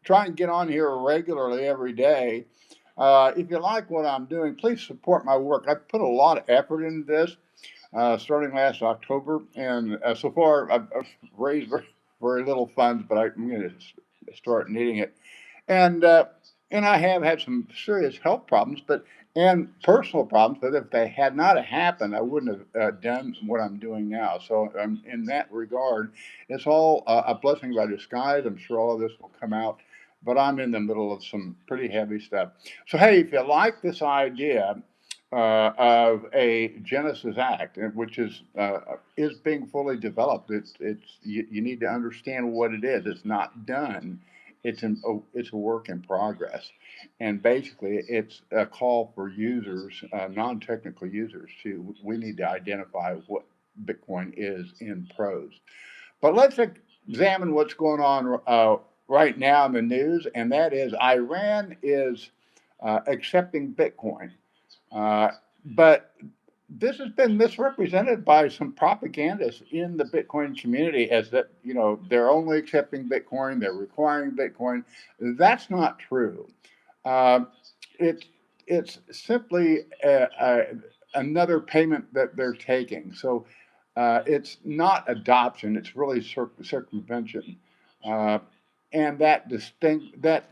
try and get on here regularly every day. If you like what I'm doing, please support my work. I've put a lot of effort into this starting last October, and so far I've raised very little funds, but I'm going to start needing it. And and I have had some serious health problems, but and personal problems. But if they had not happened, I wouldn't have done what I'm doing now. So in that regard, it's all a blessing by disguise. I'm sure all of this will come out, but I'm in the middle of some pretty heavy stuff. So hey, if you like this idea of a Genesis Act, which is being fully developed. You need to understand what it is. It's not done. It's a work in progress, and basically it's a call for users, non-technical users, to we need to identify what Bitcoin is in prose. But let's examine what's going on right now in the news, and that is Iran is accepting Bitcoin. Uh, but this has been misrepresented by some propagandists in the Bitcoin community as that, they're only accepting Bitcoin, they're requiring Bitcoin. That's not true. Uh, it's it's simply another payment that they're taking. So it's not adoption; it's really circumvention. Uh, and that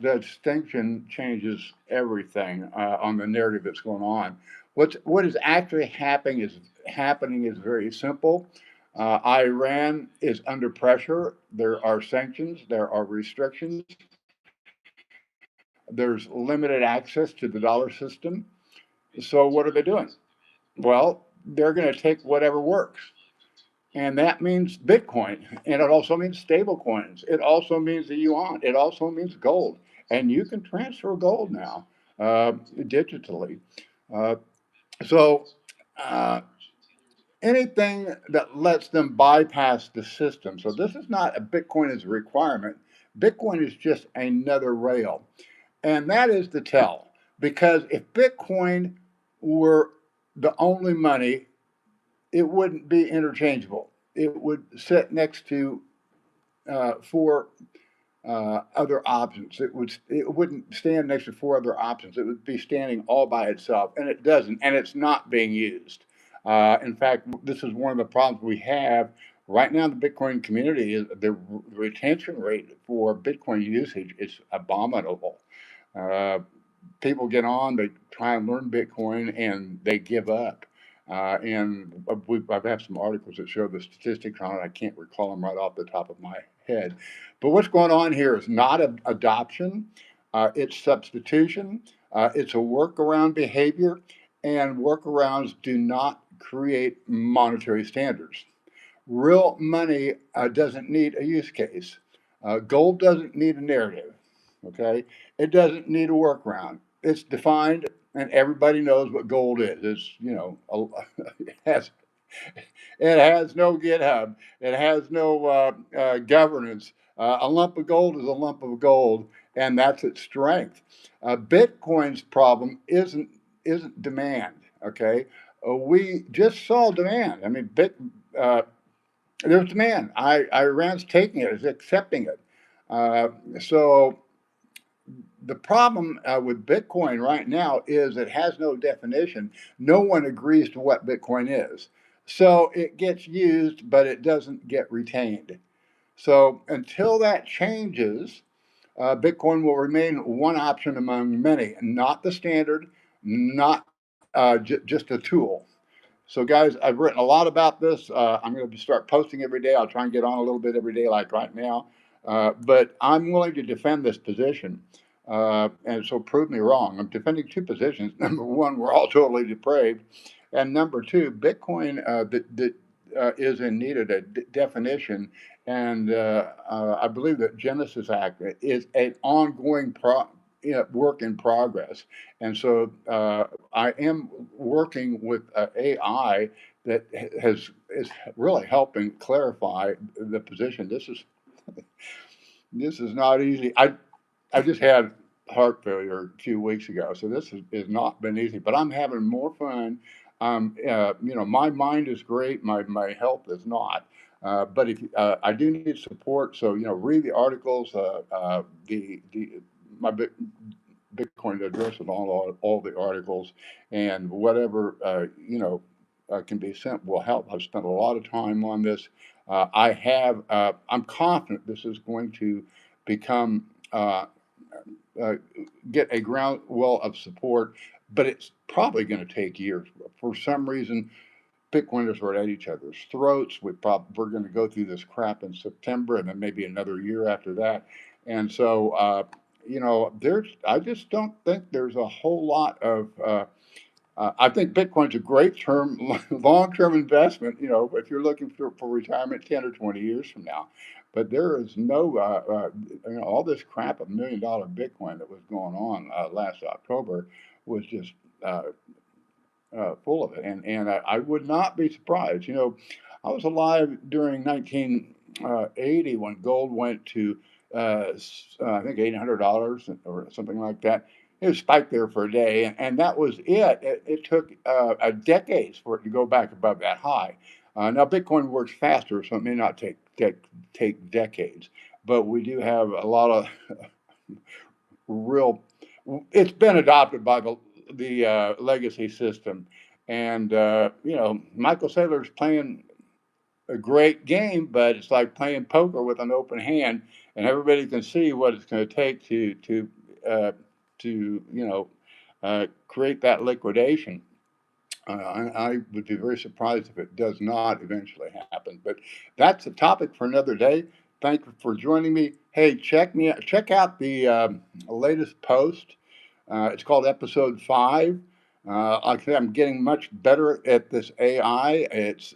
distinction changes everything on the narrative that's going on. What is actually happening is very simple. Iran is under pressure. There are sanctions. There are restrictions. There's limited access to the dollar system. So what are they doing? Well, they're going to take whatever works. And that means Bitcoin. And it also means stable coins. It also means the yuan. It also means gold. And you can transfer gold now digitally. Uh, so uh, anything that lets them bypass the system. So this is not a Bitcoin as a requirement. Bitcoin is just another rail. And that is the tell. Because if Bitcoin were the only money, it wouldn't be interchangeable. It would sit next to four other options. It wouldn't stand next to four other options. It would be standing all by itself, and it doesn't, and it's not being used. In fact, this is one of the problems we have right now in the Bitcoin community. Is the retention rate for Bitcoin usage is abominable. Uh, People get on, they try and learn Bitcoin, and they give up. I've had some articles that show the statistics on it. I can't recall them right off the top of my head. But what's going on here is not adoption, it's substitution, it's a workaround behavior, and workarounds do not create monetary standards. Real money doesn't need a use case. Gold doesn't need a narrative. Okay, it doesn't need a workaround. It's defined, and everybody knows what gold is. It's it has it has no GitHub. It has no governance. A lump of gold is a lump of gold, and that's its strength. Bitcoin's problem isn't demand. Okay, we just saw demand. I mean, uh, there's demand. Iran's taking it, is accepting it. Uh, so the problem with Bitcoin right now is it has no definition. No one agrees to what Bitcoin is. So it gets used, but it doesn't get retained. So until that changes, Bitcoin will remain one option among many, not the standard, not just a tool. So, guys, I've written a lot about this. I'm going to start posting every day. I'll try and get on a little bit every day, like right now. But I'm willing to defend this position. And so prove me wrong. I'm defending two positions. Number one, we're all totally depraved. And number two, Bitcoin that is in need of a definition. And I believe that Genesis Act is an ongoing work in progress. And so I am working with AI that is really helping clarify the position. This is not easy. I just had heart failure 2 weeks ago, so this has not been easy. But I'm having more fun. My mind is great. My health is not. But if I do need support, so read the articles. The my Bitcoin address and all the articles, and whatever can be sent will help. I've spent a lot of time on this. I'm confident this is going to become uh, get a ground well of support, but it's probably going to take years. For some reason, Bitcoiners are at each other's throats. We're going to go through this crap in September, and then maybe another year after that. And so, I just don't think there's a whole lot of. I think Bitcoin's a great long-term investment. If you're looking for retirement 10 or 20 years from now, but there is no, all this crap of $1 million Bitcoin that was going on last October was just uh, full of it, and I would not be surprised. I was alive during 1980 when gold went to I think $800 or something like that. It spiked there for a day, and that was it. It took a decades for it to go back above that high. Now Bitcoin works faster, so it may not take decades, but we do have a lot of real. It's been adopted by the legacy system, and Michael Saylor's playing a great game, but it's like playing poker with an open hand, and everybody can see what it's going to take uh, create that liquidation. I would be very surprised if it does not eventually happen. But that's a topic for another day. Thank you for joining me. Hey, check out the latest post. It's called Episode 5. Like I said, I'm getting much better at this AI. It's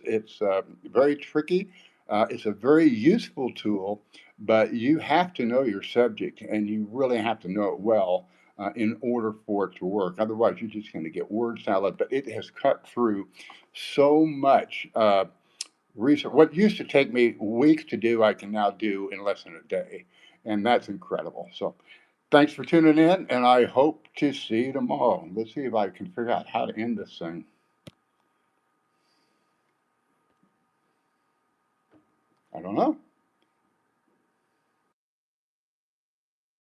very tricky. It's a very useful tool, but you have to know your subject, and you really have to know it well in order for it to work. Otherwise, you're just going to get word salad. But it has cut through so much research. What used to take me weeks to do, I can now do in less than a day, and that's incredible. So, thanks for tuning in, and I hope to see you tomorrow. Let's see if I can figure out how to end this thing. I don't know.